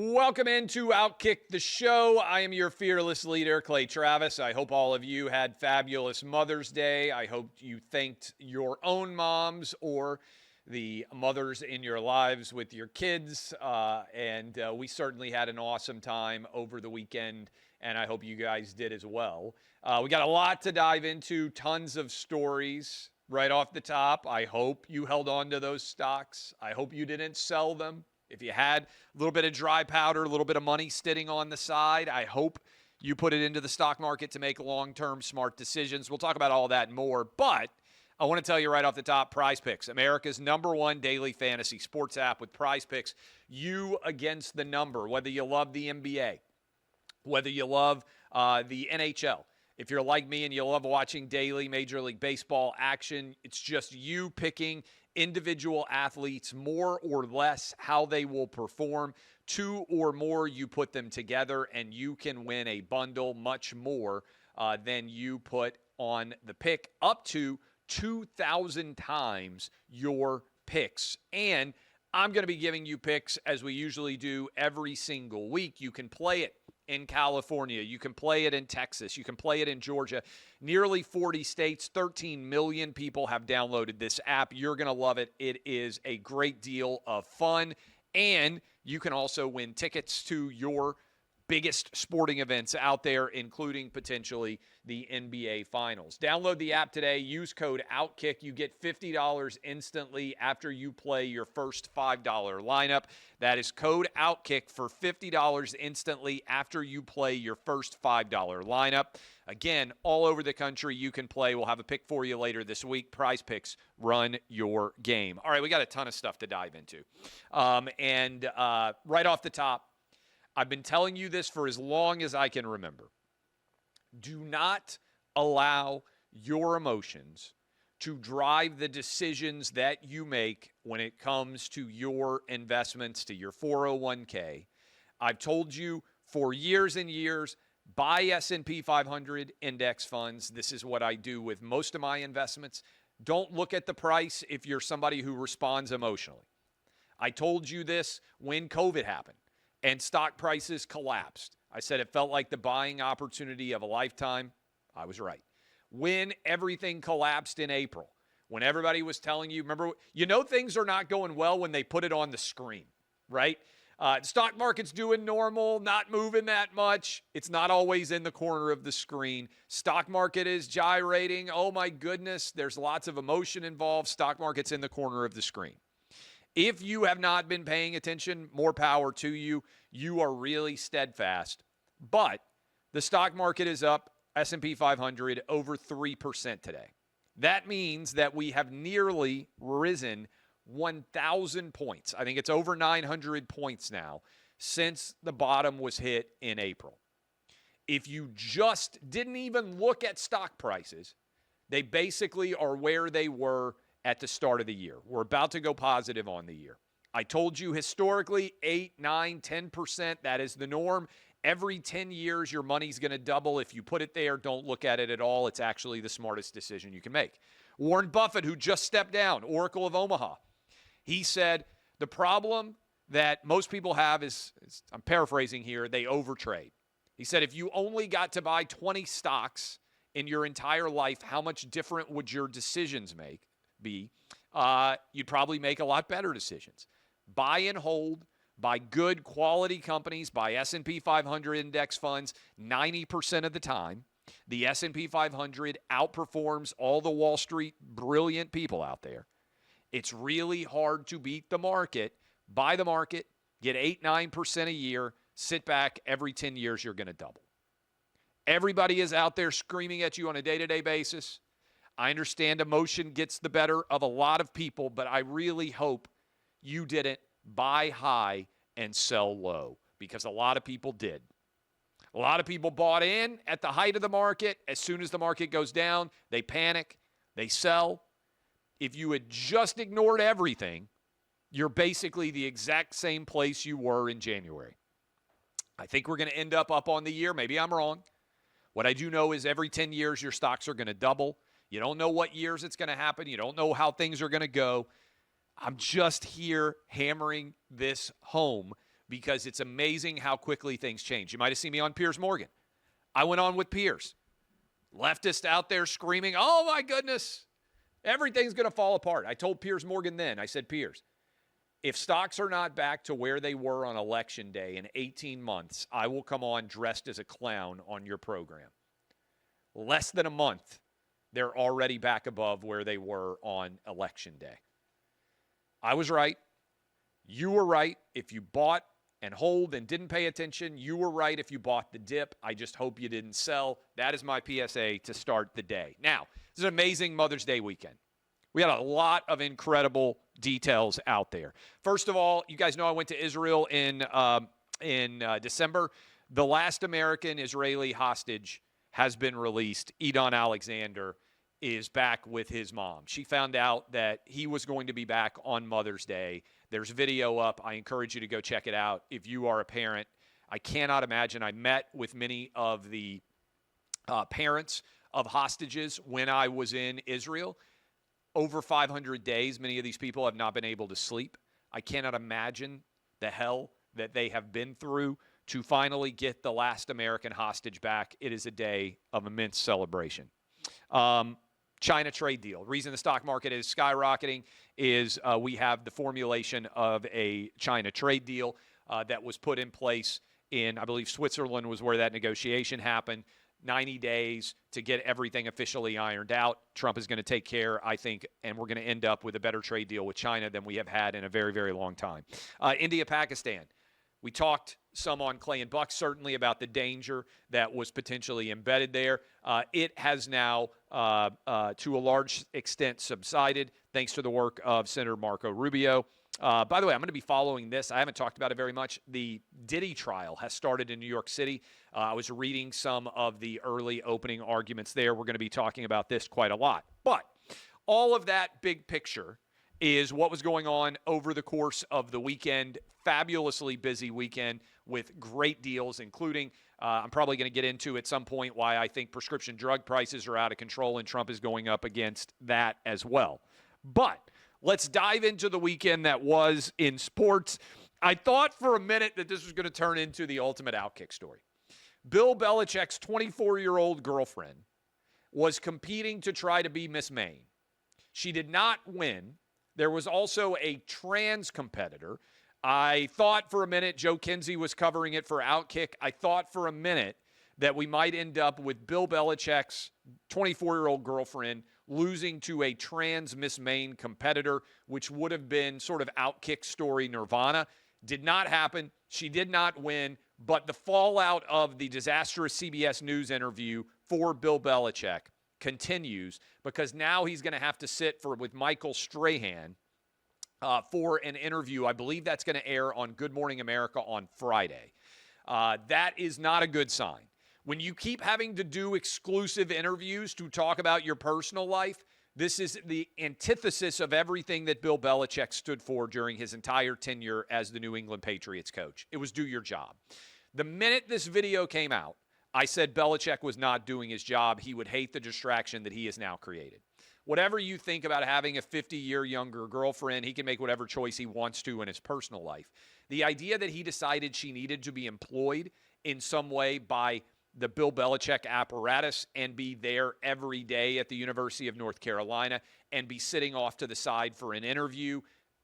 Welcome into OutKick the show. I am your fearless leader, Clay Travis. I hope all of you had fabulous Mother's Day. I hope you thanked your own moms or the mothers in your lives with your kids. And we certainly had an awesome time over the weekend, and I hope you guys did as well. We got a lot to dive into, tons of stories right off the top. I hope you held on to those stocks. I hope you didn't sell them. If you had a little bit of dry powder, a little bit of money sitting on the side, I hope you put it into the stock market to make long-term smart decisions. We'll talk about all that and more, but I want to tell you right off the top, Prize Picks, America's #1 daily fantasy sports app. With Prize Picks, you against the number, whether you love the NBA, whether you love the NHL. If you're like me and you love watching daily Major League Baseball action, it's just you picking individual athletes, more or less, how they will perform. 2 or more, you put them together, and you can win a bundle much more than you put on the pick, up to 2,000 times your picks. And I'm going to be giving you picks as we usually do every single week. You can play it in California. You can play it in Texas. You can play it in Georgia. Nearly 40 states, 13 million people have downloaded this app. You're going to love it. It is a great deal of fun. And you can also win tickets to your biggest sporting events out there, including potentially the NBA Finals. Download the app today. Use code OutKick. You get $50 instantly after you play your first $5 lineup. That is code OutKick for $50 instantly after you play your first $5 lineup. Again, all over the country you can play. We'll have a pick for you later this week. Prize Picks, run your game. All right, we got a ton of stuff to dive into. Right off the top, I've been telling you this for as long as I can remember. Do not allow your emotions to drive the decisions that you make when it comes to your investments, to your 401k. I've told you for years and years, buy S&P 500 index funds. This is what I do with most of my investments. Don't look at the price if you're somebody who responds emotionally. I told you this when COVID happened and stock prices collapsed. I said it felt like the buying opportunity of a lifetime. I was right. When everything collapsed in April, when everybody was telling you, remember, things are not going well when they put it on the screen, right? Stock market's doing normal, not moving that much. It's not always in the corner of the screen. Stock market is gyrating. Oh my goodness, there's lots of emotion involved. Stock market's in the corner of the screen. If you have not been paying attention, more power to you. You are really steadfast. But the stock market is up, S&P 500, over 3% today. That means that we have nearly risen 1,000 points. I think it's over 900 points now since the bottom was hit in April. If you just didn't even look at stock prices, they basically are where they were at the start of the year. We're about to go positive on the year. I told you historically 8, 9, 10%, that is the norm. Every 10 years, your money's going to double. If you put it there, don't look at it at all. It's actually the smartest decision you can make. Warren Buffett, who just stepped down, Oracle of Omaha, he said the problem that most people have is, I'm paraphrasing here, they overtrade. He said if you only got to buy 20 stocks in your entire life, how much different would your decisions be? You'd probably make a lot better decisions. Buy and hold, buy good quality companies, buy S&P 500 index funds 90% of the time. The S&P 500 outperforms all the Wall Street brilliant people out there. It's really hard to beat the market. Buy the market, get 8, 9% a year, sit back. Every 10 years, you're going to double. Everybody is out there screaming at you on a day-to-day basis. I understand emotion gets the better of a lot of people, but I really hope you didn't buy high and sell low, because a lot of people did. A lot of people bought in at the height of the market. As soon as the market goes down, they panic, they sell. If you had just ignored everything, you're basically the exact same place you were in January. I think we're going to end up on the year. Maybe I'm wrong. What I do know is every 10 years, your stocks are going to double. You don't know what years it's going to happen. You don't know how things are going to go. I'm just here hammering this home because it's amazing how quickly things change. You might have seen me on Piers Morgan. I went on with Piers. Leftist out there screaming, oh my goodness, everything's going to fall apart. I told Piers Morgan then, I said, Piers, if stocks are not back to where they were on election day in 18 months, I will come on dressed as a clown on your program. Less than a month, they're already back above where they were on election day. I was right. You were right. If you bought and hold and didn't pay attention, you were right if you bought the dip. I just hope you didn't sell. That is my PSA to start the day. Now, this is an amazing Mother's Day weekend. We had a lot of incredible details out there. First of all, you guys know I went to Israel in December. The last American Israeli hostage has been released. Edon Alexander is back with his mom. She found out that he was going to be back on Mother's Day. There's video up. I encourage you to go check it out if you are a parent. I cannot imagine. I met with many of the parents of hostages when I was in Israel. Over 500 days, many of these people have not been able to sleep. I cannot imagine the hell that they have been through to finally get the last American hostage back. It is a day of immense celebration. China trade deal. The reason the stock market is skyrocketing is we have the formulation of a China trade deal that was put in place in, I believe, Switzerland was where that negotiation happened. 90 days to get everything officially ironed out. Trump is going to take care, I think, and we're going to end up with a better trade deal with China than we have had in a very, very long time. India, Pakistan. We talked some on Clay and Buck, certainly about the danger that was potentially embedded there. It has now, to a large extent, subsided thanks to the work of Senator Marco Rubio. By the way, I'm going to be following this. I haven't talked about it very much. The Diddy trial has started in New York City. I was reading some of the early opening arguments there. We're going to be talking about this quite a lot. But all of that big picture is what was going on over the course of the weekend. Fabulously busy weekend with great deals, including I'm probably going to get into at some point why I think prescription drug prices are out of control and Trump is going up against that as well. But let's dive into the weekend that was in sports. I thought for a minute that this was going to turn into the ultimate OutKick story. Bill Belichick's 24-year-old girlfriend was competing to try to be Miss Maine. She did not win. There was also a trans competitor. I thought for a minute Joe Kinsey was covering it for OutKick. I thought for a minute that we might end up with Bill Belichick's 24-year-old girlfriend losing to a trans Miss Maine competitor, which would have been sort of OutKick story nirvana. Did not happen. She did not win. But the fallout of the disastrous CBS News interview for Bill Belichick continues because now he's going to have to sit with Michael Strahan for an interview. I believe that's going to air on Good Morning America on Friday. That is not a good sign. When you keep having to do exclusive interviews to talk about your personal life, this is the antithesis of everything that Bill Belichick stood for during his entire tenure as the New England Patriots coach. It was do your job. The minute this video came out, I said Belichick was not doing his job. He would hate the distraction that he has now created. Whatever you think about having a 50-year younger girlfriend, he can make whatever choice he wants to in his personal life. The idea that he decided she needed to be employed in some way by the Bill Belichick apparatus and be there every day at the University of North Carolina and be sitting off to the side for an interview,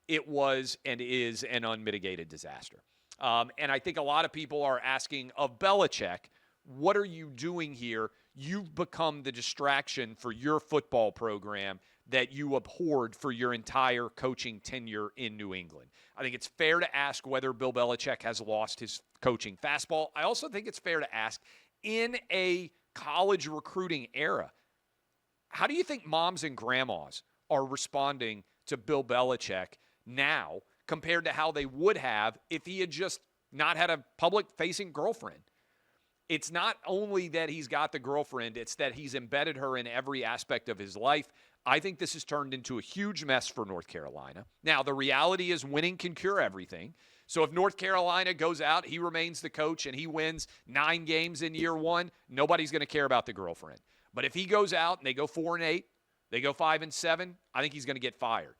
it was and is an unmitigated disaster. And I think a lot of people are asking of Belichick, what are you doing here? You've become the distraction for your football program that you abhorred for your entire coaching tenure in New England. I think it's fair to ask whether Bill Belichick has lost his coaching fastball. I also think it's fair to ask, in a college recruiting era, how do you think moms and grandmas are responding to Bill Belichick now compared to how they would have if he had just not had a public-facing girlfriend? It's not only that he's got the girlfriend, it's that he's embedded her in every aspect of his life. I think this has turned into a huge mess for North Carolina. Now, the reality is winning can cure everything. So if North Carolina goes out, he remains the coach, and he wins 9 games in year one, nobody's going to care about the girlfriend. But if he goes out and they go 4-8, they go 5-7, I think he's going to get fired.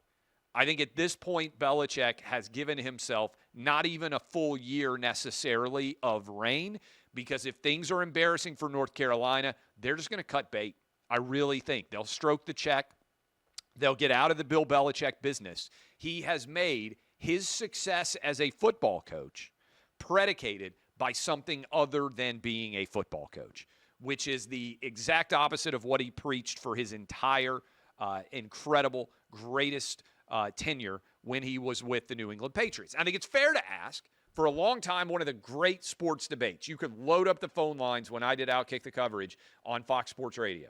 I think at this point, Belichick has given himself not even a full year necessarily of reign, because if things are embarrassing for North Carolina, they're just going to cut bait. I really think they'll stroke the check. They'll get out of the Bill Belichick business. He has made his success as a football coach predicated by something other than being a football coach, which is the exact opposite of what he preached for his entire incredible, greatest tenure when he was with the New England Patriots. I think it's fair to ask, for a long time, one of the great sports debates. You could load up the phone lines when I did OutKick the coverage on Fox Sports Radio,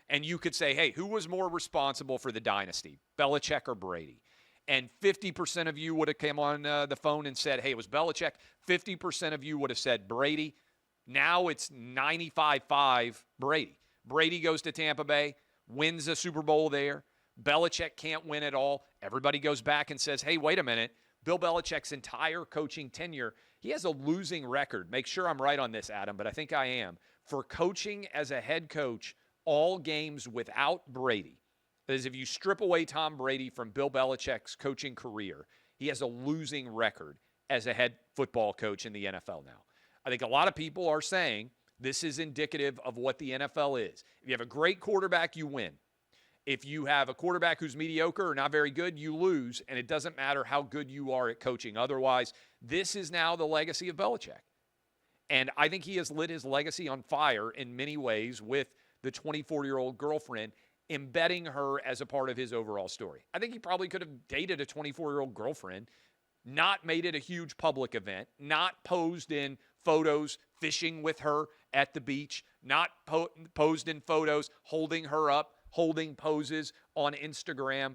and you could say, hey, who was more responsible for the dynasty, Belichick or Brady? And 50% of you would have come on the phone and said, hey, it was Belichick. 50% of you would have said Brady. Now it's 95-5 Brady. Brady goes to Tampa Bay, wins a Super Bowl there. Belichick can't win at all. Everybody goes back and says, hey, wait a minute. Bill Belichick's entire coaching tenure, he has a losing record. Make sure I'm right on this, Adam, but I think I am. For coaching as a head coach all games without Brady, that is, if you strip away Tom Brady from Bill Belichick's coaching career, he has a losing record as a head football coach in the NFL now. I think a lot of people are saying this is indicative of what the NFL is. If you have a great quarterback, you win. If you have a quarterback who's mediocre or not very good, you lose, and it doesn't matter how good you are at coaching. Otherwise, this is now the legacy of Belichick. And I think he has lit his legacy on fire in many ways with the 24-year-old girlfriend, embedding her as a part of his overall story. I think he probably could have dated a 24-year-old girlfriend, not made it a huge public event, not posed in photos fishing with her at the beach, not posed in photos holding her up, holding poses on Instagram.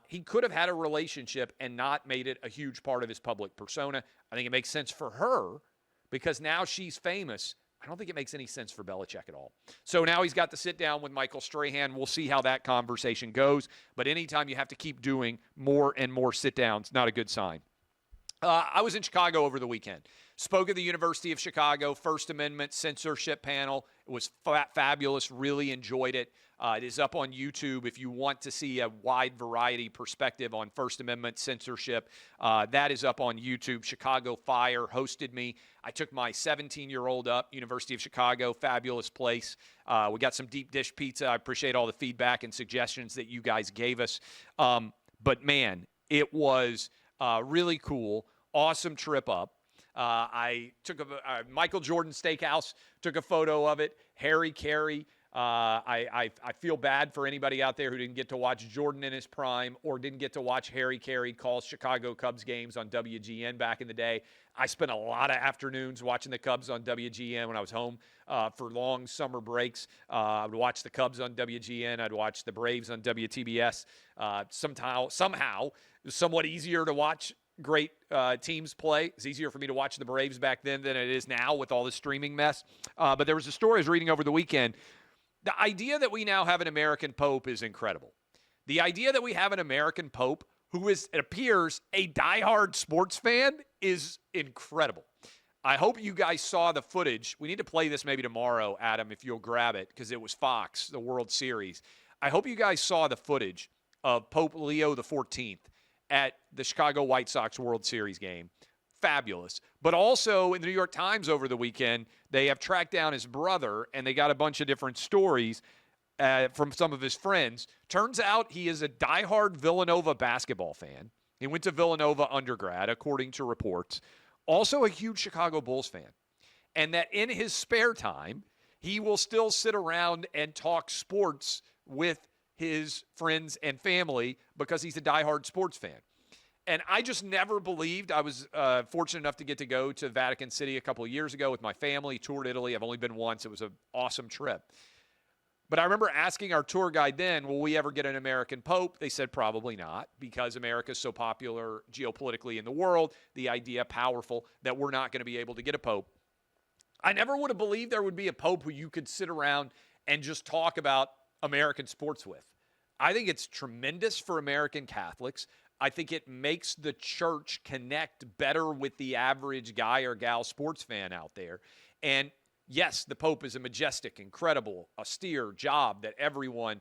He could have had a relationship and not made it a huge part of his public persona. I think it makes sense for her because now she's famous. I don't think it makes any sense for Belichick at all. So now he's got to sit down with Michael Strahan. We'll see how that conversation goes. But anytime you have to keep doing more and more sit-downs, not a good sign. I was in Chicago over the weekend. Spoke at the University of Chicago, First Amendment censorship panel. It was fabulous. Really enjoyed it. It is up on YouTube if you want to see a wide variety perspective on First Amendment censorship. That is up on YouTube. Chicago Fire hosted me. I took my 17-year-old up, University of Chicago, fabulous place. We got some deep dish pizza. I appreciate all the feedback and suggestions that you guys gave us. But, man, it was really cool. Awesome trip up. I took a Michael Jordan Steakhouse, took a photo of it. Harry Carey. I feel bad for anybody out there who didn't get to watch Jordan in his prime or didn't get to watch Harry Carey call Chicago Cubs games on WGN back in the day. I spent a lot of afternoons watching the Cubs on WGN when I was home for long summer breaks. I would watch the Cubs on WGN. I'd watch the Braves on WTBS. Somehow, it was somewhat easier to watch great teams play. It's easier for me to watch the Braves back then than it is now with all the streaming mess. But there was a story I was reading over the weekend. The idea that we now have an American Pope is incredible. The idea that we have an American Pope who is, it appears, a diehard sports fan is incredible. I hope you guys saw the footage. We need to play this maybe tomorrow, Adam, if you'll grab it, because it was Fox, the World Series. I hope you guys saw the footage of Pope Leo XIV at the Chicago White Sox World Series game. Fabulous. But also in the New York Times over the weekend, they have tracked down his brother, and they got a bunch of different stories from some of his friends. Turns out he is a diehard Villanova basketball fan. He went to Villanova undergrad, according to reports. Also a huge Chicago Bulls fan. And that in his spare time, he will still sit around and talk sports with his friends and family because he's a diehard sports fan. And I just never believed. I was fortunate enough to get to go to Vatican City a couple of years ago with my family, toured Italy. I've only been once. It was an awesome trip. But I remember asking our tour guide then, will we ever get an American Pope? They said probably not, because America is so popular geopolitically in the world, the idea powerful that we're not going to be able to get a Pope. I never would have believed there would be a Pope who you could sit around and just talk about American sports with. I think it's tremendous for American Catholics. I think it makes the church connect better with the average guy or gal sports fan out there. And yes, the Pope is a majestic, incredible, austere job that everyone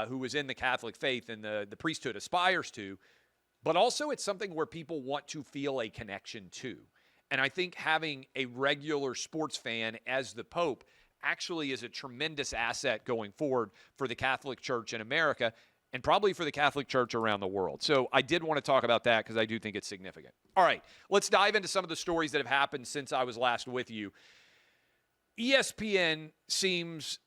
who is in the Catholic faith and the priesthood aspires to. but also it's something where people want to feel a connection to. And I think having a regular sports fan as the Pope actually is a tremendous asset going forward for the Catholic Church in America and probably for the Catholic Church around the world. So I did want to talk about that because I do think it's significant. All right, let's dive into some of the stories that have happened since I was last with you. ESPN seems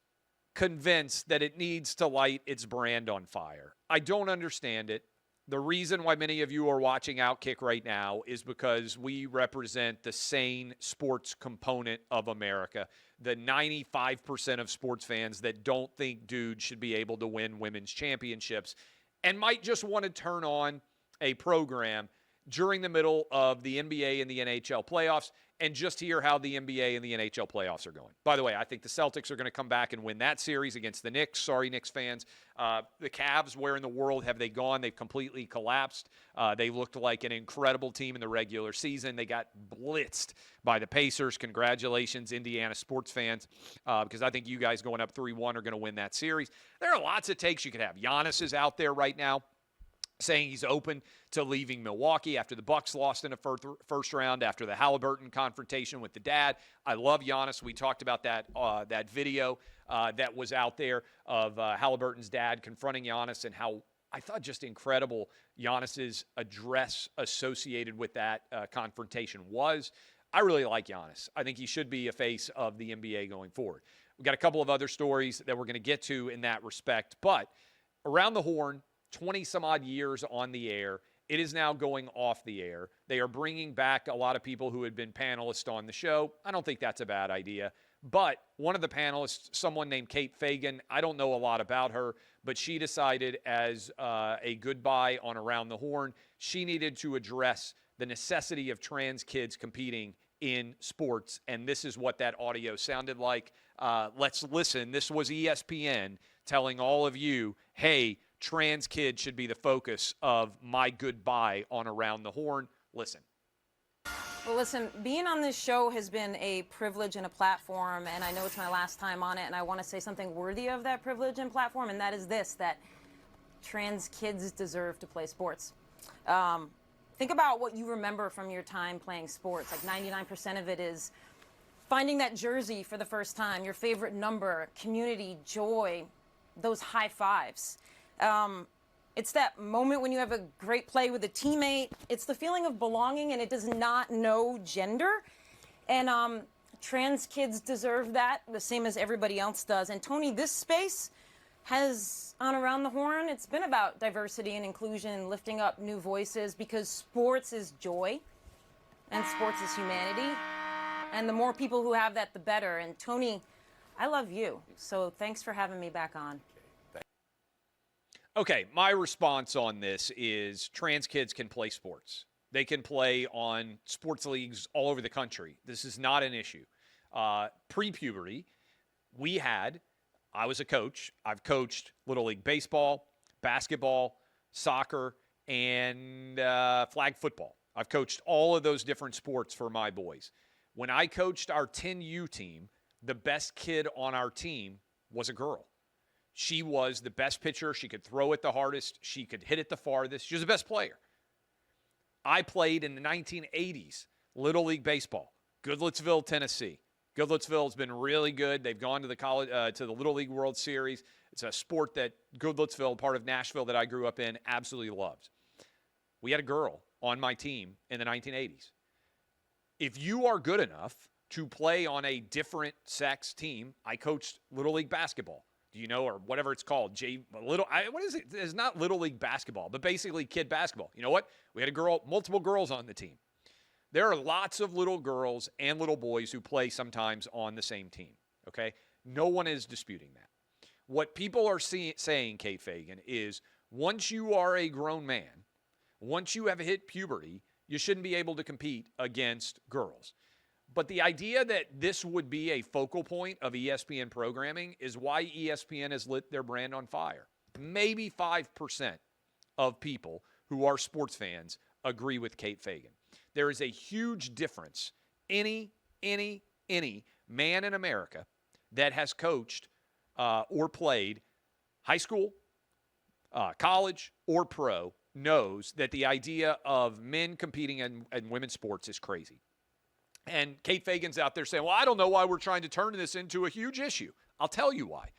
convinced that it needs to light its brand on fire. I don't understand it. The reason why many of you are watching OutKick right now is because we represent the sane sports component of America, the 95% of sports fans that don't think dudes should be able to win women's championships and might just want to turn on a program during the middle of the NBA and the NHL playoffs and just hear how the NBA and the NHL playoffs are going. By the way, I think the Celtics are going to come back and win that series against the Knicks. Sorry, Knicks fans. The Cavs, where in the world have they gone? They've completely collapsed. They looked like an incredible team in the regular season. They got blitzed by the Pacers. Congratulations, Indiana sports fans, because I think you guys going up 3-1 are going to win that series. There are lots of takes you could have. Giannis is out there right now saying he's open to leaving Milwaukee after the Bucks lost in a first round, after the Halliburton confrontation with the dad. I love Giannis. We talked about that video that was out there of Halliburton's dad confronting Giannis and how I thought just incredible Giannis's address associated with that confrontation was. I really like Giannis. I think he should be a face of the NBA going forward. We've got a couple of other stories that we're going to get to in that respect, but around the horn, 20-some-odd years on the air. It is now going off the air. They are bringing back a lot of people who had been panelists on the show. I don't think that's a bad idea. But one of the panelists, someone named Kate Fagan, I don't know a lot about her, but she decided as a goodbye on Around the Horn, she needed to address the necessity of trans kids competing in sports. And this is what that audio sounded like. Let's listen. This was ESPN telling all of you, hey, trans kids should be the focus of my goodbye on Around the Horn. Listen. Well, listen, being on this show has been a privilege and a platform, and I know it's my last time on it, and I want to say something worthy of that privilege and platform, and that is this, that trans kids deserve to play sports. Think about what you remember from your time playing sports. Like 99% of it is finding that jersey for the first time, your favorite number, community, joy, those high fives. It's that moment when you have a great play with a teammate. It's the feeling of belonging, and it does not know gender. And trans kids deserve that the same as everybody else does. And Tony, this space has, on Around the Horn, it's been about diversity and inclusion, lifting up new voices, because sports is joy and sports is humanity. And the more people who have that, the better. And Tony, I love you. So thanks for having me back on. Okay, my response on this is trans kids can play sports. They can play on sports leagues all over the country. This is not an issue. Pre-puberty, I was a coach. I've coached Little League baseball, basketball, soccer, and flag football. I've coached all of those different sports for my boys. When I coached our 10U team, the best kid on our team was a girl. She was the best pitcher. She could throw it the hardest. She could hit it the farthest. She was the best player. I played in the 1980s, Little League Baseball, Goodlettsville, Tennessee. Goodlettsville has been really good. They've gone to the Little League World Series. It's a sport that Goodlettsville, part of Nashville that I grew up in, absolutely loves. We had a girl on my team in the 1980s. If you are good enough to play on a different sex team, I coached Little League Basketball. You know, or whatever it's called, what is it? It's not Little League basketball, but basically kid basketball. You know what? We had multiple girls on the team. There are lots of little girls and little boys who play sometimes on the same team, okay? No one is disputing that. What people are saying, Kate Fagan, is once you are a grown man, once you have hit puberty, you shouldn't be able to compete against girls. But the idea that this would be a focal point of ESPN programming is why ESPN has lit their brand on fire. Maybe 5% of people who are sports fans agree with Kate Fagan. There is a huge difference. Any man in America that has coached or played high school, college, or pro knows that the idea of men competing in women's sports is crazy. And Kate Fagan's out there saying, well, I don't know why we're trying to turn this into a huge issue. I'll tell you why.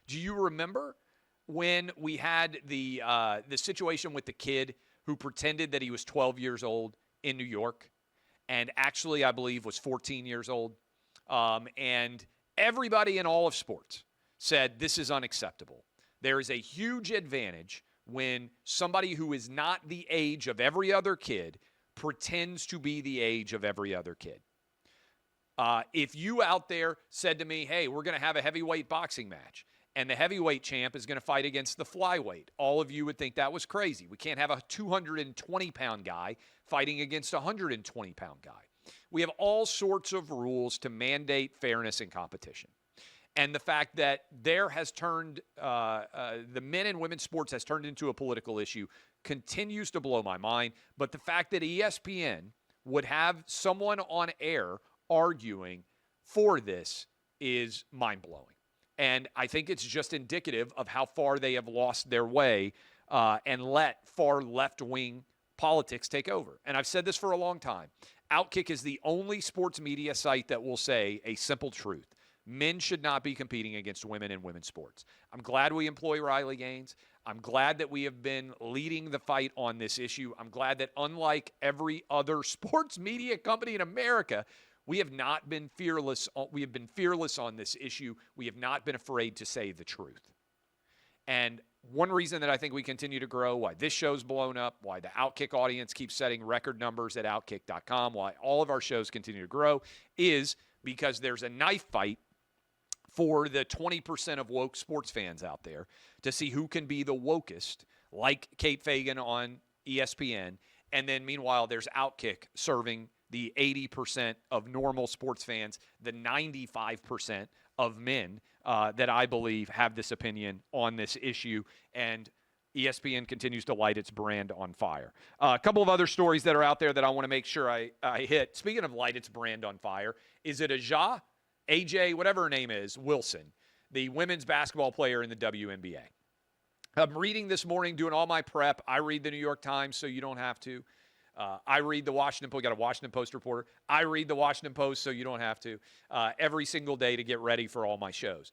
Do you remember when we had the situation with the kid who pretended that he was 12 years old in New York and actually, I believe, was 14 years old? And everybody in all of sports said this is unacceptable. There is a huge advantage when somebody who is not the age of every other kid pretends to be the age of every other kid. If you out there said to me, hey, we're going to have a heavyweight boxing match, and the heavyweight champ is going to fight against the flyweight, all of you would think that was crazy. We can't have a 220-pound guy fighting against a 120-pound guy. We have all sorts of rules to mandate fairness in competition. And the fact that there has turned, the men and women's sports has turned into a political issue continues to blow my mind. But the fact that ESPN would have someone on air arguing for this is mind-blowing. And I think it's just indicative of how far they have lost their way and let far left-wing politics take over. And I've said this for a long time. OutKick is the only sports media site that will say a simple truth. Men should not be competing against women in women's sports. I'm glad we employ Riley Gaines. I'm glad that we have been leading the fight on this issue. I'm glad that unlike every other sports media company in America, we have not been fearless. We have been fearless on this issue. We have not been afraid to say the truth. And one reason that I think we continue to grow, why this show's blown up, why the OutKick audience keeps setting record numbers at OutKick.com, why all of our shows continue to grow, is because there's a knife fight for the 20% of woke sports fans out there to see who can be the wokest, like Kate Fagan on ESPN. And then meanwhile, there's OutKick serving the 80% of normal sports fans, the 95% of men that I believe have this opinion on this issue. And ESPN continues to light its brand on fire. A couple of other stories that are out there that I want to make sure I hit. Speaking of light its brand on fire, is it AJ, whatever her name is, Wilson, the women's basketball player in the WNBA? I'm reading this morning, doing all my prep. I read the New York Times, so you don't have to. I read the Washington Post. Got a Washington Post reporter. I read the Washington Post, so you don't have to. Every single day to get ready for all my shows.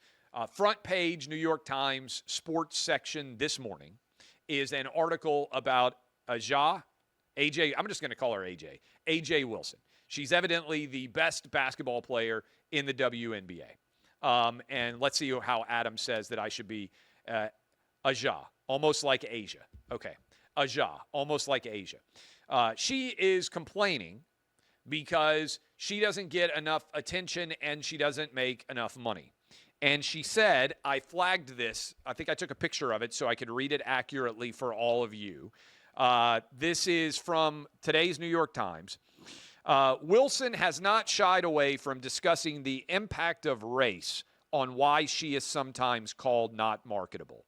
Front page New York Times sports section this morning is an article about AJ. I'm just going to call her AJ Wilson. She's evidently the best basketball player in the WNBA. And let's see how Adam says that I should be Aja, almost like Asia. Okay, Aja, almost like Asia. She is complaining because she doesn't get enough attention and she doesn't make enough money. And she said, I flagged this. I think I took a picture of it so I could read it accurately for all of you. This is from today's New York Times. Wilson has not shied away from discussing the impact of race on why she is sometimes called not marketable.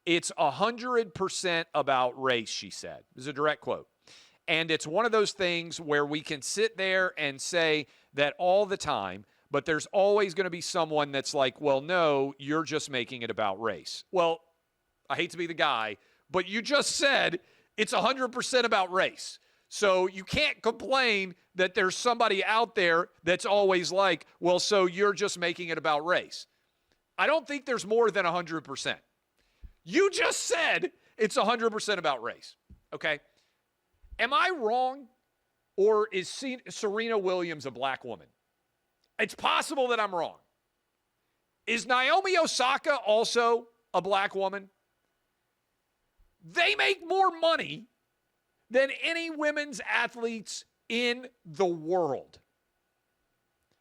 It's 100% about race, she said. This is a direct quote. And it's one of those things where we can sit there and say that all the time, but there's always going to be someone that's like, well, no, you're just making it about race. Well, I hate to be the guy, but you just said it's 100% about race. So you can't complain that there's somebody out there that's always like, well, so you're just making it about race. I don't think there's more than 100%. You just said it's 100% about race, okay? Am I wrong, or is Serena Williams a black woman? It's possible that I'm wrong. Is Naomi Osaka also a black woman? They make more money than any women's athletes in the world.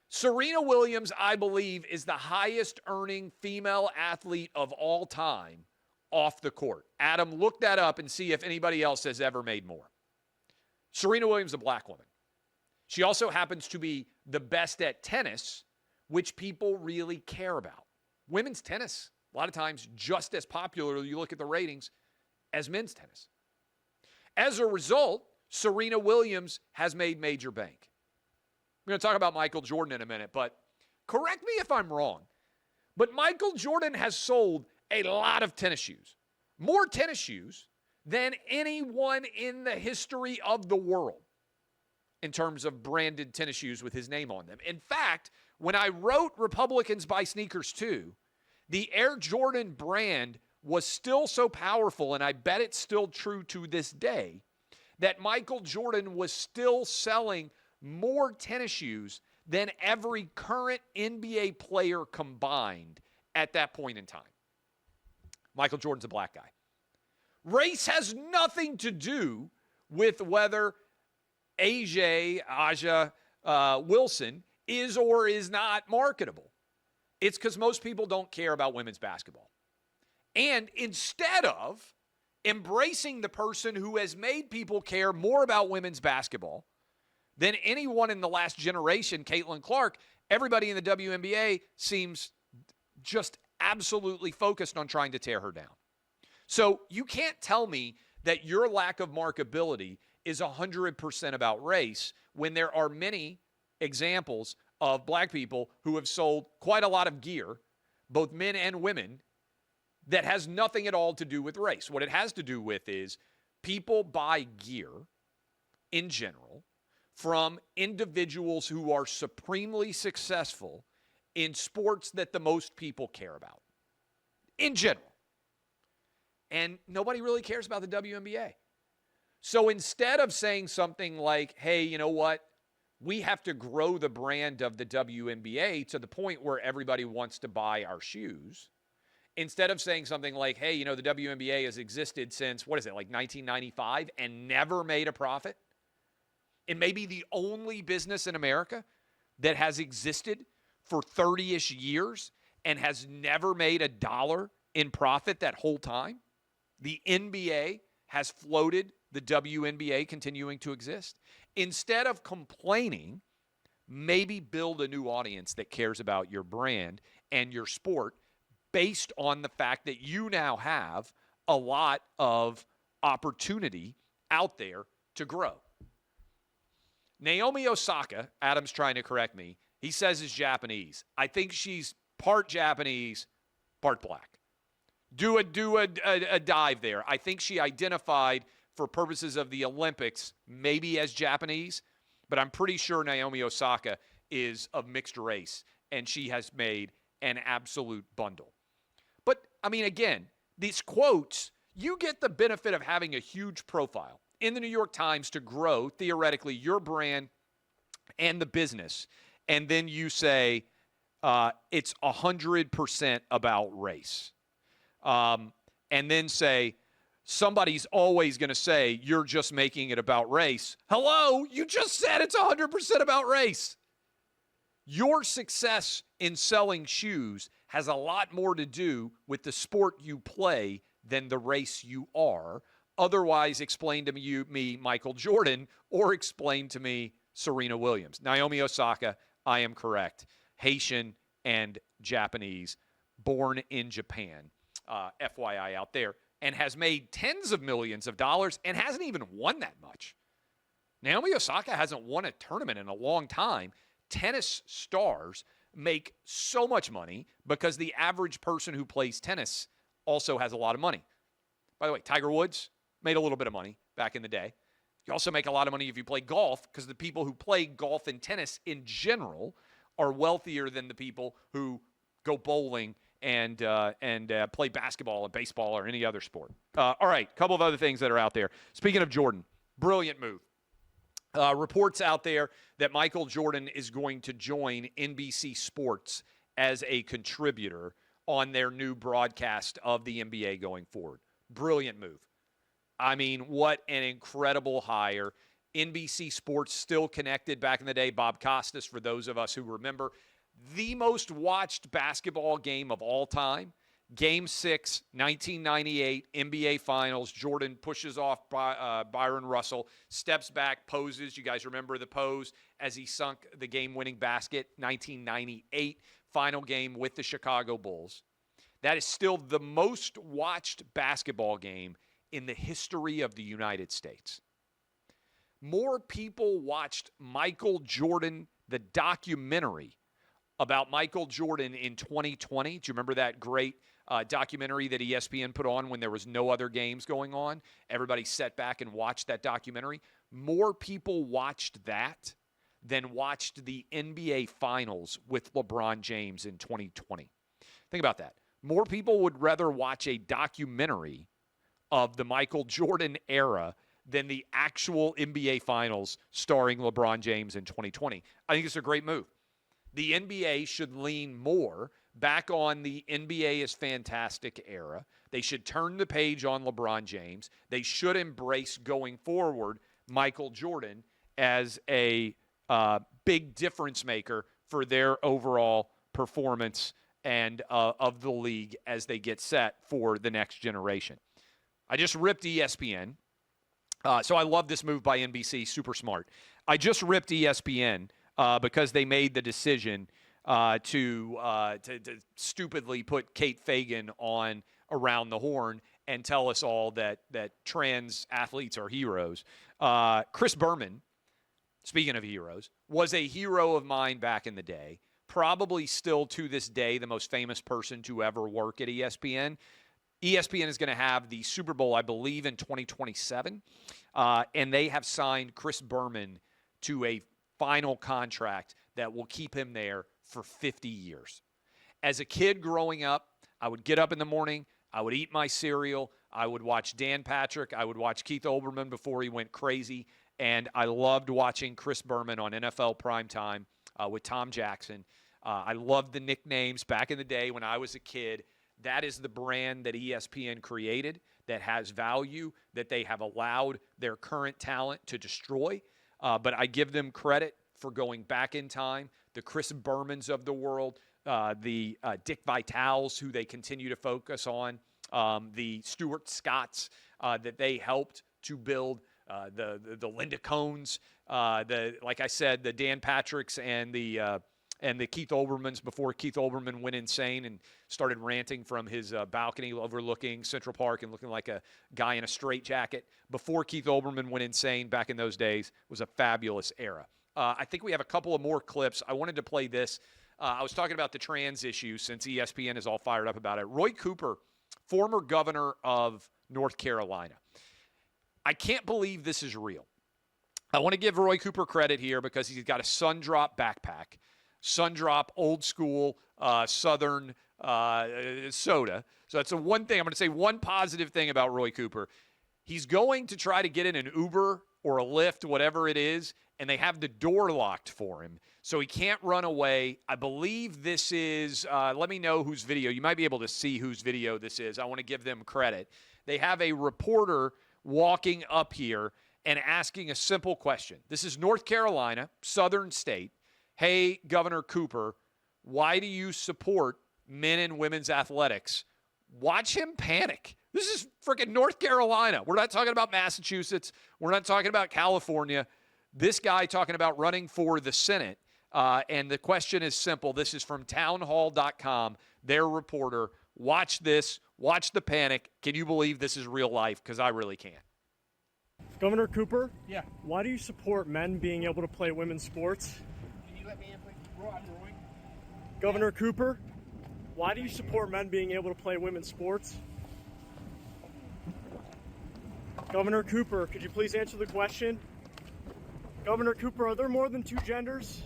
Serena Williams, I believe, is the highest earning female athlete of all time off the court. Adam, look that up and see if anybody else has ever made more. Serena Williams is a black woman. She also happens to be the best at tennis, which people really care about. Women's tennis, a lot of times, just as popular, you look at the ratings, as men's tennis. As a result, Serena Williams has made major bank. We're going to talk about Michael Jordan in a minute, but correct me if I'm wrong, but Michael Jordan has sold a lot of tennis shoes. More tennis shoes than anyone in the history of the world in terms of branded tennis shoes with his name on them. In fact, when I wrote Republicans Buy Sneakers Too, the Air Jordan brand was still so powerful, and I bet it's still true to this day, that Michael Jordan was still selling more tennis shoes than every current NBA player combined at that point in time. Michael Jordan's a black guy. Race has nothing to do with whether Aja Wilson is or is not marketable. It's because most people don't care about women's basketball. And instead of embracing the person who has made people care more about women's basketball than anyone in the last generation, Caitlin Clark, everybody in the WNBA seems just absolutely focused on trying to tear her down. So you can't tell me that your lack of markability is 100% about race when there are many examples of black people who have sold quite a lot of gear, both men and women, that has nothing at all to do with race. What it has to do with is people buy gear in general from individuals who are supremely successful in sports that the most people care about, in general. And nobody really cares about the WNBA. So instead of saying something like, hey, you know what? We have to grow the brand of the WNBA to the point where everybody wants to buy our shoes. Instead of saying something like, hey, you know, the WNBA has existed since, what is it, like 1995 and never made a profit? It may be the only business in America that has existed for 30-ish years and has never made a dollar in profit that whole time. The NBA has floated the WNBA continuing to exist. Instead of complaining, maybe build a new audience that cares about your brand and your sport based on the fact that you now have a lot of opportunity out there to grow. Naomi Osaka, Adam's trying to correct me, he says is Japanese. I think she's part Japanese, part black. Do a dive there. I think she identified for purposes of the Olympics maybe as Japanese, but I'm pretty sure Naomi Osaka is of mixed race, and she has made an absolute bundle. But, I mean, again, these quotes, you get the benefit of having a huge profile in the New York Times to grow, theoretically, your brand and the business. And then you say it's 100% about race. And then say, somebody's always going to say, you're just making it about race. Hello, you just said it's 100% about race. Your success in selling shoes has a lot more to do with the sport you play than the race you are. Otherwise, explain to me Michael Jordan, or explain to me Serena Williams. Naomi Osaka, I am correct. Haitian and Japanese, born in Japan, FYI out there, and has made tens of millions of dollars and hasn't even won that much. Naomi Osaka hasn't won a tournament in a long time. Tennis stars make so much money because the average person who plays tennis also has a lot of money. By the way, Tiger Woods made a little bit of money back in the day. You also make a lot of money if you play golf, because the people who play golf and tennis in general are wealthier than the people who go bowling and play basketball and baseball or any other sport. All right, a couple of other things that are out there. Speaking of Jordan, brilliant move. Reports out there that Michael Jordan is going to join NBC Sports as a contributor on their new broadcast of the NBA going forward. Brilliant move. I mean, what an incredible hire. NBC Sports still connected back in the day. Bob Costas, for those of us who remember, the most watched basketball game of all time. Game 6, 1998, NBA Finals. Jordan pushes off Byron Russell, steps back, poses. You guys remember the pose as he sunk the game-winning basket. 1998 final game with the Chicago Bulls. That is still the most watched basketball game in the history of the United States. More people watched Michael Jordan, the documentary about Michael Jordan in 2020. Do you remember that great documentary that ESPN put on when there was no other games going on. Everybody sat back and watched that documentary. More people watched that than watched the NBA Finals with LeBron James in 2020. Think about that. More people would rather watch a documentary of the Michael Jordan era than the actual NBA Finals starring LeBron James in 2020. I think it's a great move. The NBA should lean more back on the NBA is fantastic era. They should turn the page on LeBron James. They should embrace going forward Michael Jordan as a big difference maker for their overall performance and of the league as they get set for the next generation. I just ripped ESPN. So I love this move by NBC, super smart. I just ripped ESPN because they made the decision to stupidly put Kate Fagan on Around the Horn and tell us all that trans athletes are heroes. Chris Berman, speaking of heroes, was a hero of mine back in the day. Probably still to this day the most famous person to ever work at ESPN. ESPN is going to have the Super Bowl, I believe, in 2027, and they have signed Chris Berman to a final contract that will keep him there for 50 years. As a kid growing up, I would get up in the morning, I would eat my cereal, I would watch Dan Patrick, I would watch Keith Olbermann before he went crazy, and I loved watching Chris Berman on NFL Primetime with Tom Jackson. I loved the nicknames back in the day when I was a kid. That is the brand that ESPN created that has value, that they have allowed their current talent to destroy. But I give them credit for going back in time. The Chris Bermans of the world, the Dick Vitales, who they continue to focus on, the Stuart Scotts that they helped to build, the Linda Cohns, like I said, the Dan Patricks and the Keith Olbermanns before Keith Olbermann went insane and started ranting from his balcony overlooking Central Park and looking like a guy in a straitjacket. Before Keith Olbermann went insane back in those days was a fabulous era. I think we have a couple of more clips. I wanted to play this. I was talking about the trans issue since ESPN is all fired up about it. Roy Cooper, former governor of North Carolina. I can't believe this is real. I want to give Roy Cooper credit here because he's got a Sundrop backpack. Sundrop, old school, Southern soda. So that's the one thing. I'm going to say one positive thing about Roy Cooper. He's going to try to get in an Uber or a Lyft, whatever it is, and they have the door locked for him, so he can't run away. I believe this is, let me know whose video. You might be able to see whose video this is. I want to give them credit. They have a reporter walking up here and asking a simple question. This is North Carolina, southern state. Hey, Governor Cooper, why do you support men and women's athletics? Watch him panic. This is freaking North Carolina. We're not talking about Massachusetts. We're not talking about California. This guy talking about running for the Senate. And the question is simple. This is from townhall.com. Their reporter. Watch this. Watch the panic. Can you believe this is real life? Because I really can't. Governor Cooper? Yeah. Why do you support men being able to play women's sports? Can you let me in, please? I'm Roy. Governor Cooper? Why do you support men being able to play women's sports? Governor Cooper, could you please answer the question? Governor Cooper, are there more than two genders?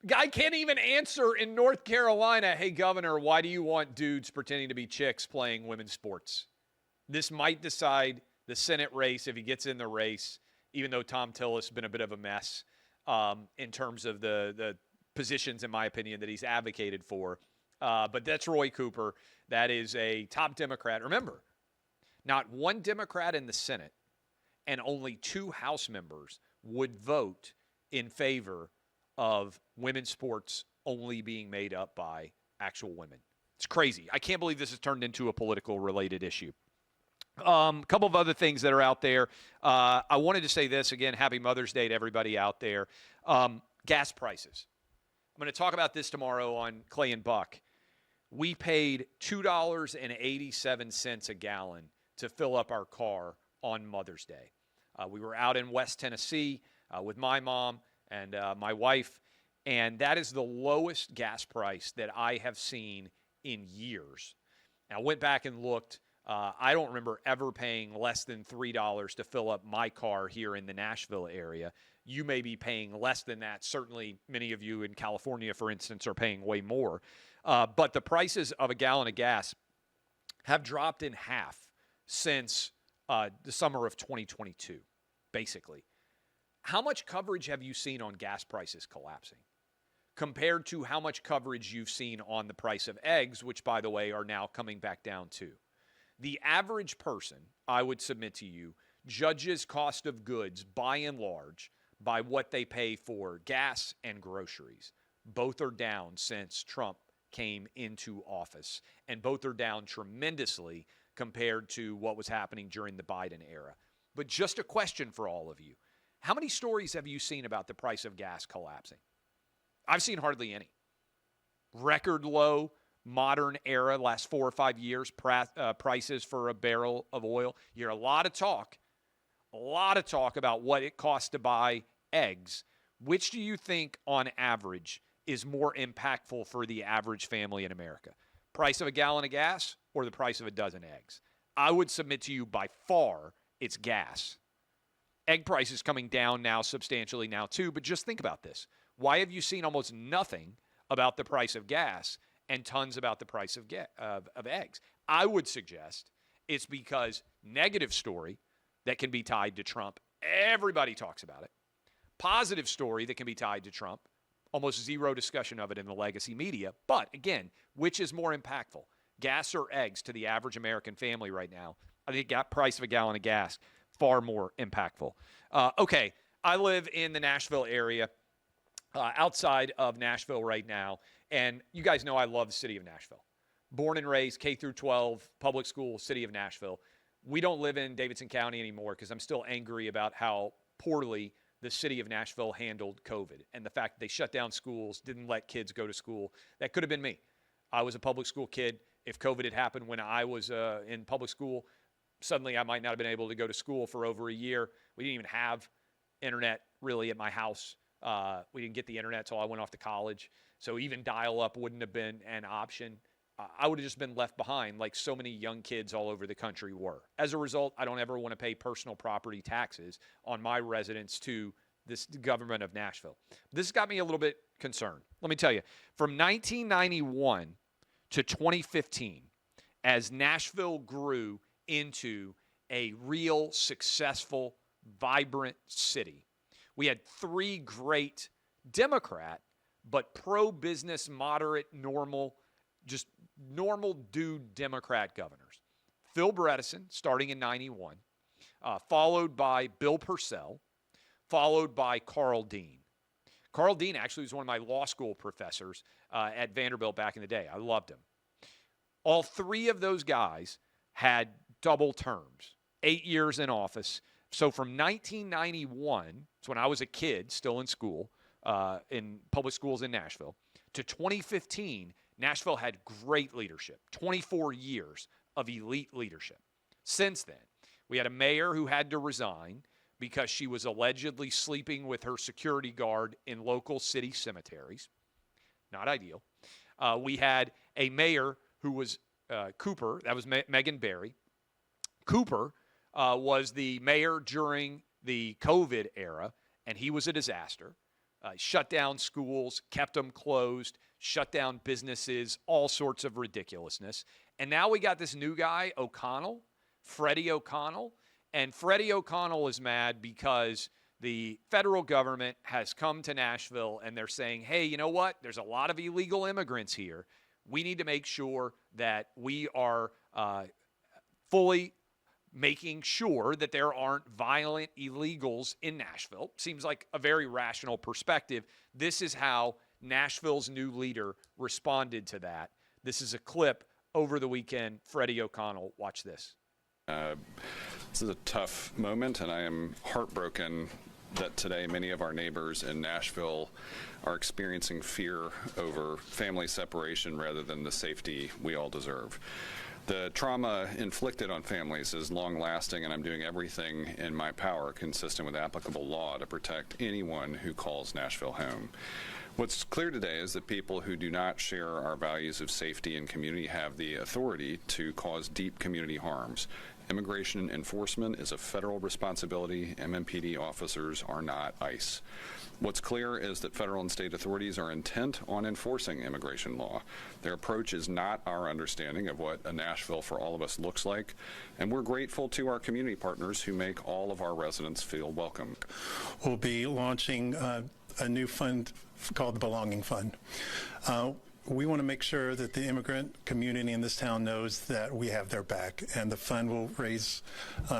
Guy can't even answer in North Carolina, hey, Governor, why do you want dudes pretending to be chicks playing women's sports? This might decide the Senate race if he gets in the race, even though Tom Tillis has been a bit of a mess in terms of the positions, in my opinion, that he's advocated for. But that's Roy Cooper. That is a top Democrat. Remember, not one Democrat in the Senate and only 2 House members would vote in favor of women's sports only being made up by actual women. It's crazy. I can't believe this has turned into a political related issue. A couple of other things that are out there. I wanted to say this again. Happy Mother's Day to everybody out there. Gas prices. I'm going to talk about this tomorrow on Clay and Buck. We paid $2.87 a gallon to fill up our car on Mother's Day. We were out in West Tennessee with my mom and my wife, and that is the lowest gas price that I have seen in years. Now, I went back and looked. I don't remember ever paying less than $3 to fill up my car here in the Nashville area. You may be paying less than that. Certainly, many of you in California, for instance, are paying way more. But the prices of a gallon of gas have dropped in half since the summer of 2022, basically. How much coverage have you seen on gas prices collapsing compared to how much coverage you've seen on the price of eggs, which, by the way, are now coming back down too? The average person, I would submit to you, judges cost of goods by and large by what they pay for gas and groceries. Both are down since Trump came into office, and both are down tremendously compared to what was happening during the Biden era. But just a question for all of you. How many stories have you seen about the price of gas collapsing? I've seen hardly any. Record low, modern era, last 4 or 5 years, prices for a barrel of oil. You hear a lot of talk about what it costs to buy eggs. Which do you think, on average, is more impactful for the average family in America? Price of a gallon of gas or the price of a dozen eggs? I would submit to you by far it's gas. Egg prices coming down now substantially now too, but just think about this. Why have you seen almost nothing about the price of gas and tons about the price of eggs? I would suggest it's because negative story that can be tied to Trump, everybody talks about it. Positive story that can be tied to Trump, almost zero discussion of it in the legacy media. But again, which is more impactful, gas or eggs to the average American family right now? I think the price of a gallon of gas, far more impactful. Okay, I live in the Nashville area, outside of Nashville right now. And you guys know I love the city of Nashville. Born and raised, K through 12, public school, city of Nashville. We don't live in Davidson County anymore because I'm still angry about how poorly the city of Nashville handled COVID and the fact that they shut down schools, didn't let kids go to school. That could have been me. I was a public school kid. If COVID had happened when I was in public school, suddenly I might not have been able to go to school for over a year. We didn't even have internet really at my house. We didn't get the internet until I went off to college. So even dial-up wouldn't have been an option. I would have just been left behind like so many young kids all over the country were. As a result, I don't ever want to pay personal property taxes on my residence to this government of Nashville. This got me a little bit concerned. Let me tell you, from 1991 to 2015, as Nashville grew into a real successful, vibrant city, we had 3 great Democrat, but pro-business, moderate, normal, just normal dude Democrat governors. Phil Bredesen, starting in 91, followed by Bill Purcell, followed by Carl Dean. Carl Dean actually was one of my law school professors at Vanderbilt back in the day. I loved him. All 3 of those guys had double terms, 8 years in office. So from 1991, it's when I was a kid, still in school, in public schools in Nashville, to 2015, Nashville had great leadership, 24 years of elite leadership. Since then, we had a mayor who had to resign because she was allegedly sleeping with her security guard in local city cemeteries. Not ideal. We had a mayor who was Cooper. That was Megan Barry. Cooper was the mayor during the COVID era, and he was a disaster. Shut down schools, kept them closed, shut down businesses, all sorts of ridiculousness. And now we got this new guy, O'Connell, Freddie O'Connell. And Freddie O'Connell is mad because the federal government has come to Nashville and they're saying, hey, you know what? There's a lot of illegal immigrants here. We need to make sure that we are fully making sure that there aren't violent illegals in Nashville. Seems like a very rational perspective. This is how Nashville's new leader responded to that. This is a clip over the weekend. Freddie O'Connell, watch this. This is a tough moment, and I am heartbroken that today many of our neighbors in Nashville are experiencing fear over family separation rather than the safety we all deserve. The trauma inflicted on families is long-lasting, and I'm doing everything in my power, consistent with applicable law, to protect anyone who calls Nashville home. What's clear today is that people who do not share our values of safety and community have the authority to cause deep community harms. Immigration enforcement is a federal responsibility. MMPD officers are not ICE. What's clear is that federal and state authorities are intent on enforcing immigration law. Their approach is not our understanding of what a Nashville for all of us looks like, and we're grateful to our community partners who make all of our residents feel welcome. We'll be launching a new fund called the Belonging Fund. We want to make sure that the immigrant community in this town knows that we have their back, and the fund will raise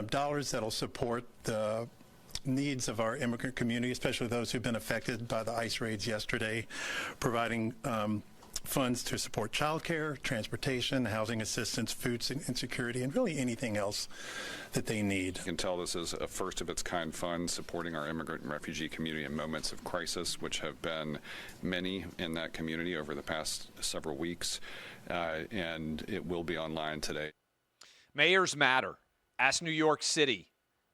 dollars that'll support the needs of our immigrant community, especially those who've been affected by the ICE raids yesterday, providing funds to support childcare, transportation, housing assistance, food insecurity, and really anything else that they need. You can tell this is a first-of-its-kind fund supporting our immigrant and refugee community in moments of crisis, which have been many in that community over the past several weeks, and it will be online today. Mayors matter. Ask New York City.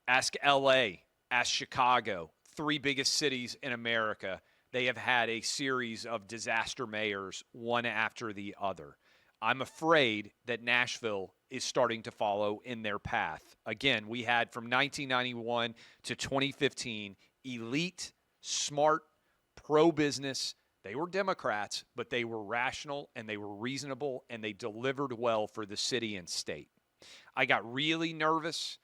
Ask L.A. Ask Chicago. 3 biggest cities in America. They have had a series of disaster mayors, one after the other. I'm afraid that Nashville is starting to follow in their path. Again, we had from 1991 to 2015 elite, smart, pro-business. They were Democrats, but they were rational and they were reasonable and they delivered well for the city and state. I got really nervous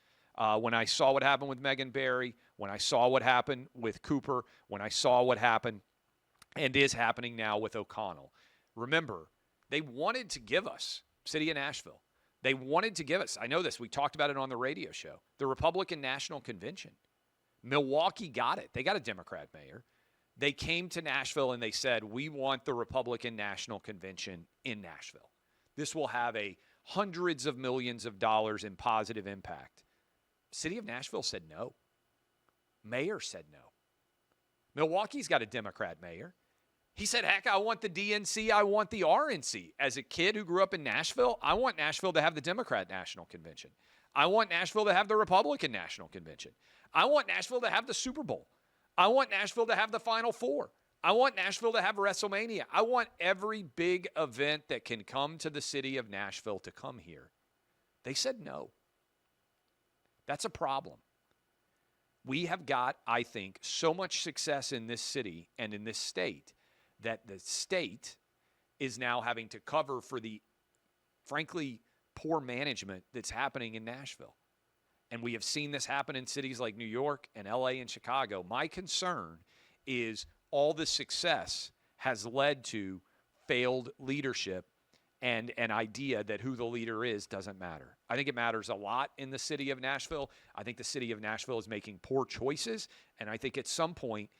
when I saw what happened with Megan Barry, when I saw what happened with Cooper, when I saw what happened and is happening now with O'Connell. Remember, they wanted to give us, City of Nashville, they wanted to give us, I know this, we talked about it on the radio show, the Republican National Convention. Milwaukee got it. They got a Democrat mayor. They came to Nashville and they said, we want the Republican National Convention in Nashville. This will have hundreds of millions of dollars in positive impact. City of Nashville said no. Mayor said no. Milwaukee's got a Democrat mayor. He said, heck, I want the DNC, I want the RNC. As a kid who grew up in Nashville, I want Nashville to have the Democrat National Convention. I want Nashville to have the Republican National Convention. I want Nashville to have the Super Bowl. I want Nashville to have the Final Four. I want Nashville to have WrestleMania. I want every big event that can come to the city of Nashville to come here. They said no. That's a problem. We have got, I think, so much success in this city and in this state that the state is now having to cover for the, frankly, poor management that's happening in Nashville. And we have seen this happen in cities like New York and LA and Chicago. My concern is all the success has led to failed leadership and an idea that who the leader is doesn't matter. I think it matters a lot in the city of Nashville. I think the city of Nashville is making poor choices, and I think at some point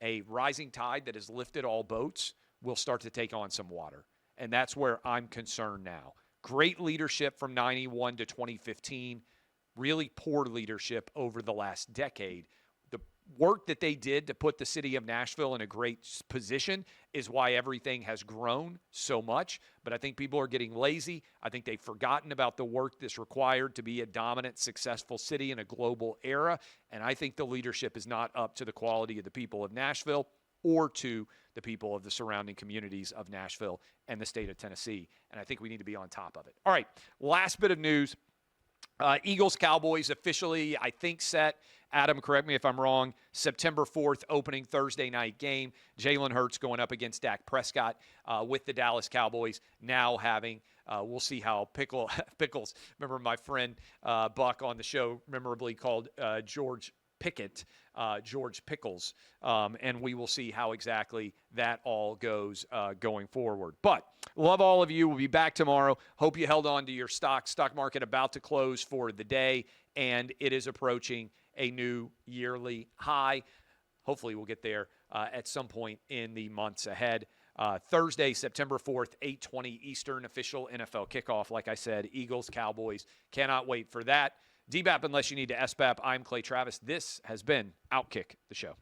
a rising tide that has lifted all boats will start to take on some water, and that's where I'm concerned now. Great leadership from 91 to 2015, really poor leadership over the last decade. The work that they did to put the city of Nashville in a great position is why everything has grown so much. But I think people are getting lazy. I think they've forgotten about the work that's required to be a dominant, successful city in a global era. And I think the leadership is not up to the quality of the people of Nashville or to the people of the surrounding communities of Nashville and the state of Tennessee. And I think we need to be on top of it. All right, last bit of news. Eagles-Cowboys officially, I think, set. Adam, correct me if I'm wrong, September 4th, opening Thursday night game. Jalen Hurts going up against Dak Prescott with the Dallas Cowboys now having, we'll see how Pickles, remember my friend Buck on the show memorably called George Pickett, George Pickles, and we will see how exactly that all goes going forward. But love all of you. We'll be back tomorrow. Hope you held on to your stock market about to close for the day, and it is approaching a new yearly high. Hopefully we'll get there at some point in the months ahead. Thursday, September 4th, 8:20 Eastern, official NFL kickoff. Like I said, Eagles, Cowboys. Cannot wait for that. DBAP unless you need to SBAP. I'm Clay Travis. This has been OutKick, the show.